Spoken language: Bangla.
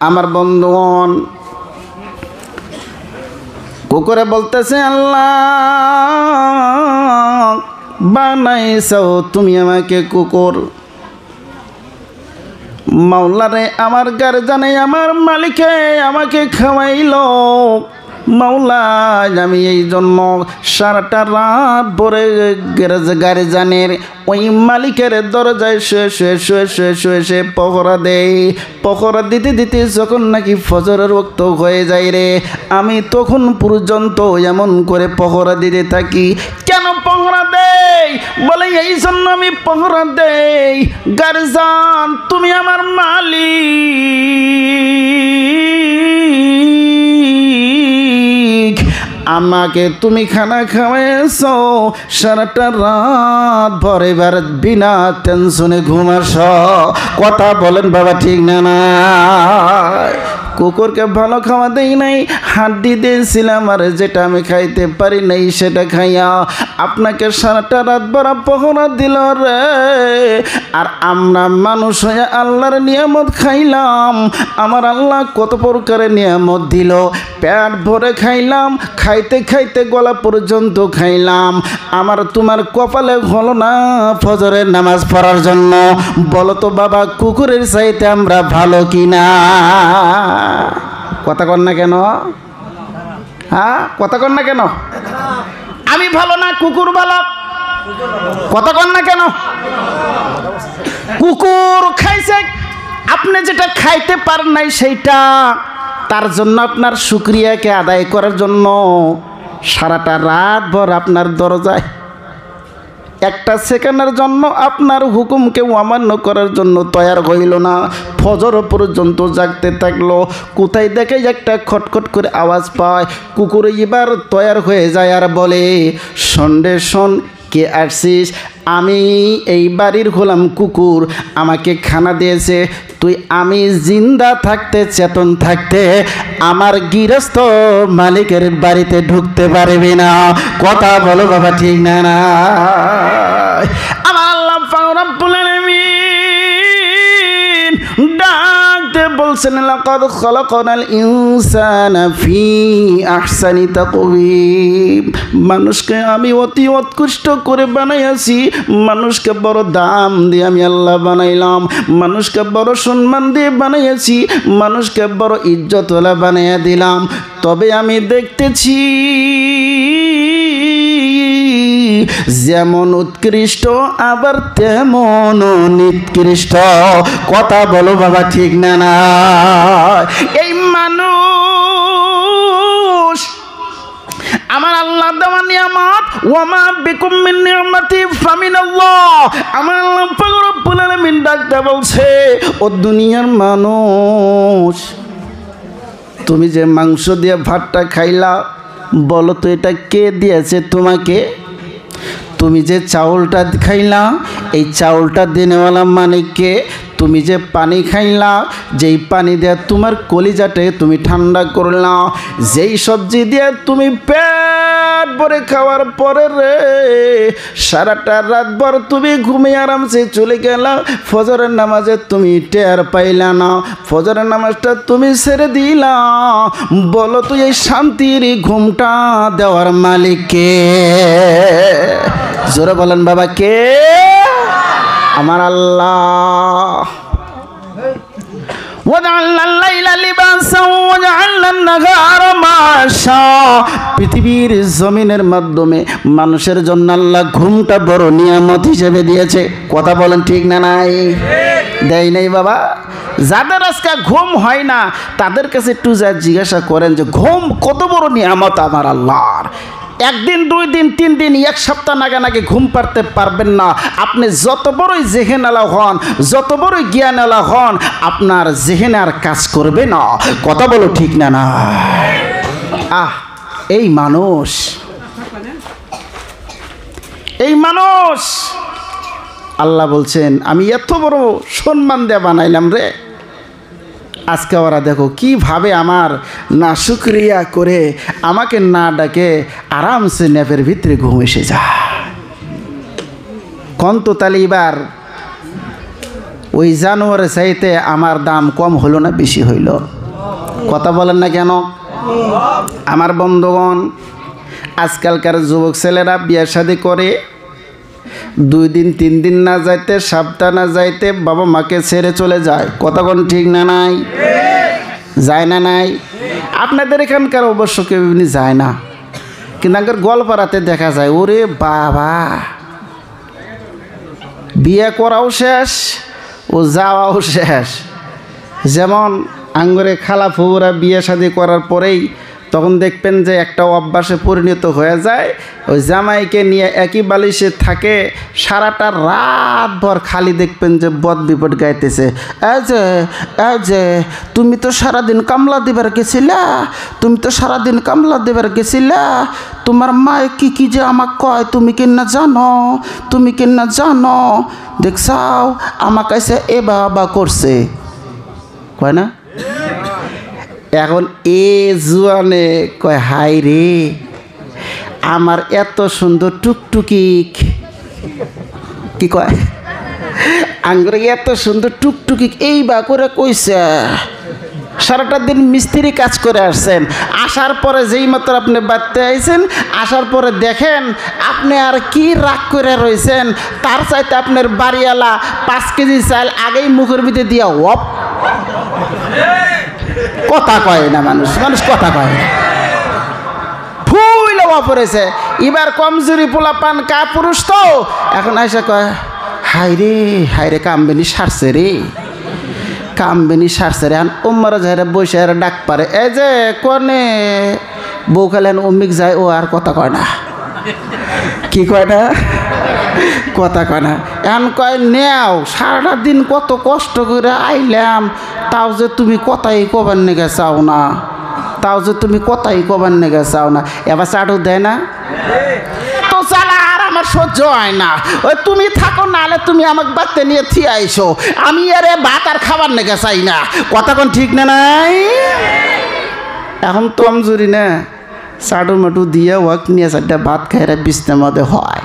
আমার বন্ধুগণ কুকুরে বলতেছে, আল্লাহ বানাইছো তুমি আমাকে কুকুর। মাওলারে আমার গার্জানে আমার মালিকে আমাকে খাওয়াইলো। মাওলা আমি এই জন্য সারাটা রাত ভরে গার্জানের ওই মালিকের দরজায় শুয়ে পহরা দেয়। পহরা দিতে দিতে যখন নাকি ফজরের ওয়াক্ত হয়ে যায় রে, আমি তখন পর্যন্ত এমন করে পহরা দিতে থাকি। কেন পহরা দেই? বলে এই জন্য আমি পহরা দেই, গার্জান তুমি আমার মালিক, আমাকে তুমি খানা খাওয়াইছ, সারাটা রাত ভর এবার বিনা টেনশনে ঘুমাস। কথা বলেন বাবা, ঠিক না? না, কুকুরকে ভালো খাওয়া দেই নাই, হাড্ডি দিয়েছিলাম, আর যেটা আমি খাইতে পারি নাই সেটা খাইয়া আপনাকে সারাটা রাত ভরা পহরা দিল রে। আর আমরা মানুষ হয়ে আল্লাহর নিয়ামত খাইলাম। আমার আল্লাহ কত প্রকারের নিয়ামত দিল, পেট ভরে খাইলাম, খাইতে খাইতে গলা পর্যন্ত খাইলাম। আমার তোমার কপালে হলো না ফজরের নামাজ পড়ার জন্য। বলো তো বাবা, কুকুরের চাইতে আমরা ভালো কিনা? কথা কন না কেন? হ্যাঁ, কথা কন না কেন? আমি ভালো না কুকুর ভালো? কথা কন না কেন? কুকুর খাইছে, আপনি যেটা খাইতে পারেন নাই সেইটা, তার জন্য আপনার শুকরিয়াকে আদায় করার জন্য সারাটা রাত ভর আপনার দরজায় একটা সেকেন্ডের জন্য আপনার হুকুমকে অমান্য করার জন্য তৈয়ার হইল না। ফজর পর্যন্ত জাগতে থাকলো। কোথায় দেখে একটা খটখট করে আওয়াজ পায়, কুকুর এবার তৈয়ার হয়ে যায় আর বলে, সন্ডে শোন, কে আসছিস? আমি এই বাড়ির হলাম কুকুর, আমাকে খানা দিয়েছে তুই। আমি জিন্দা থাকতে, চেতন থাকতে আমার গৃহস্থ মালিকের বাড়িতে ঢুকতে পারবি না। কথা বলো বাবা, ঠিক না? না, আমার আল্লাহ রাব্বুল আলামিন ডাকতে বলছেন, লাকাদ খালাকনাল ইনসানা ফি আহসানি তাকওয়িম। মানুষকে আমি অতি উৎকৃষ্ট করে বানাইয়াছি, মানুষকে বড় দাম দিয়ে আমি আল্লাহ বানাইলাম, মানুষকে বড় সম্মান দিয়ে বানাইয়াছি, মানুষকে বড় ইজ্জতওয়ালা বানাইয়া দিলাম। তবে আমি দেখতেছি যেমন উৎকৃষ্ট আবার তেমন নিকৃষ্ট। কথা বলো বাবা, ঠিক না? না, এই মানুষ আমার আল্লাহ দেওয়া নিয়ামত, ওয়ামা বিকুম মিন নিয়ামাতি ফামিনাল্লাহ। আমার আল্লাহ পাক রব্বুল আলামিন ডাকতে বলছে, ও দুনিয়ার মানুষ, তুমি যে মাংস দিয়ে ভাতটা খাইলা, বলো তো এটা কে দিয়েছে তোমাকে? তুমি যে চাউলটা খাইলা, এই চাউলটা দিনেওয়ালা মানে কে? তুমি যে পানি খাইলা, যেই পানি দিয়ে তোমার কলিজাটাকে তুমি ঠান্ডা করলা, যেই সবজি দিয়ে তুমি পেট ভরে খাওয়ার পরে রে সারাটা রাত ভর তুমি ঘুমিয়ে আরামসে চলে গেলা, ফজরের নামাজে তুমি টের পাইলা না, ফজরের নামাজটা তুমি ছেড়ে দিলা। বলো তুই এই শান্তির ঘুমটা দেওয়ার মালিক কে? জোরে বলেন বাবা, কে? আমার আল্লাহ। পৃথিবীর জমিনের মাধ্যমে মানুষের জন্য আল্লাহ ঘুমটা বড় নিয়ামত হিসেবে দিয়েছে। কথা বলেন, ঠিক না? নাই, দেয় নাই বাবা। যাদের আজকে ঘুম হয় না তাদের কাছে একটু যা জিজ্ঞাসা করেন যে ঘুম কত বড় নিয়ামত আমার আল্লাহর। একদিন, দুই দিন, তিন দিন, এক সপ্তাহ নাগে ঘুম পারতে পারবেন না। আপনি যত বড়ই জেহেনালা হন, যত বড়ই জ্ঞানালা হন, আপনার জেহেনে আর কাজ করবে না। কথা বলো, ঠিক না? না, এই মানুষ, এই মানুষ আল্লাহ বলছেন আমি এত বড় সম্মান দিয়ে বানাইলাম রে, আজকে ওরা দেখো কিভাবে আমার না শুকরিয়া করে আমাকে না ডাকে আরামসে ন্যাপের ভিতরে ঘুম এসে যায়। কন্ত তাহলে এবার ওই জানোয়ারের চাইতে আমার দাম কম হলো না বেশি হইল? কথা বলেন না কেন? আমার বন্ধুগণ, আজকালকার যুবক ছেলেরা বিয়ে শাদী করে 2 দিন 3 দিন না যাইতে, সপ্তাহ না যাইতে বাবা মাকে ছেড়ে চলে যায়। কথা কোন ঠিক না নাই? যায় না নাই? আপনাদের এখানকার অবশ্য কেউ এমনি যায় না, কিন্তু আগের গোয়ালপাড়াতে দেখা যায়, ওরে বাবা, বিয়ে করাও শেষ ও যাওয়াও শেষ। যেমন আঙ্গুরে খালা ফুবুরা বিয়ে শাদী করার পরেই তখন দেখবেন যে একটা অভ্যাসে পরিণত হয়ে যায়, ওই জামাইকে নিয়ে একই বালিশে থাকে, সারাটা রাত ভর খালি দেখবেন যে বদ বিপদ গাইতেছে, এই যে তুমি তো সারাদিন কামলা দিবার গেছিলা, তুমি তো সারাদিন কামলা দিবার গেছিলা, তোমার মায়ে কি যে আমাকে কয় তুমি কিনা জানো, তুমি কিনা জানো, দেখছাও আমার কাছে এ বাবা করছে, কয় না? এখন এ জুয়ানে কয়, হাই রে, আমার এত সুন্দর টুকটুকি, কি কয়, আঙ্গুরে এত সুন্দর টুকটুকি এই বা করে কইছে, সারাটা দিন মিস্ত্রি কাজ করে আসছেন, আসার পরে যেই মাত্র আপনি বাড়তে আইছেন, আসার পরে দেখেন আপনি আর কি রাগ করে রয়েছেন, তার চাইতে আপনার বাড়িওয়ালা 5 কেজি চাল আগেই মুখের ভিতরে দিয়া ওপ। কথা কয় না মানুষ, কথা কয় না, ফুল হওয়া পড়েছে। এবার কমজোরি পোলা পান কা পুরুষ তো এখন আইসা কয়, হাই রে কামবেনি সারছে রে, কামবেনি সারছে রে। এখন ওম্মারা যাইরা বসে আর ডাক পারে, এই যে কনে বউ খেলেন অমিক যায়, ও আর কথা কয় না, কি কয় না, কথা কয় না। এখন কয়, নেও সারাটা দিন কত কষ্ট করে আইলাম, তাও যে তুমি কথাই কবার নেগে চাও না, তাও যে তুমি কথাই কবার নেগে চাও না, এবার চাটু দেয় না তো চালা, আর আমার সহ্য হয় না, ওই তুমি থাকো, নাহলে তুমি আমাকে বাড়তে নিয়ে থিয়ে আইসো, আমি আরে ভাত আর খাবার নেগে চাই না। কথা কোন ঠিক না নাই? এখন তো আমজুরি না, চাটু মাটু দিয়ে ওয়াক নিয়ে 4টা ভাত খাইরা বিছনার মধ্যে হয়।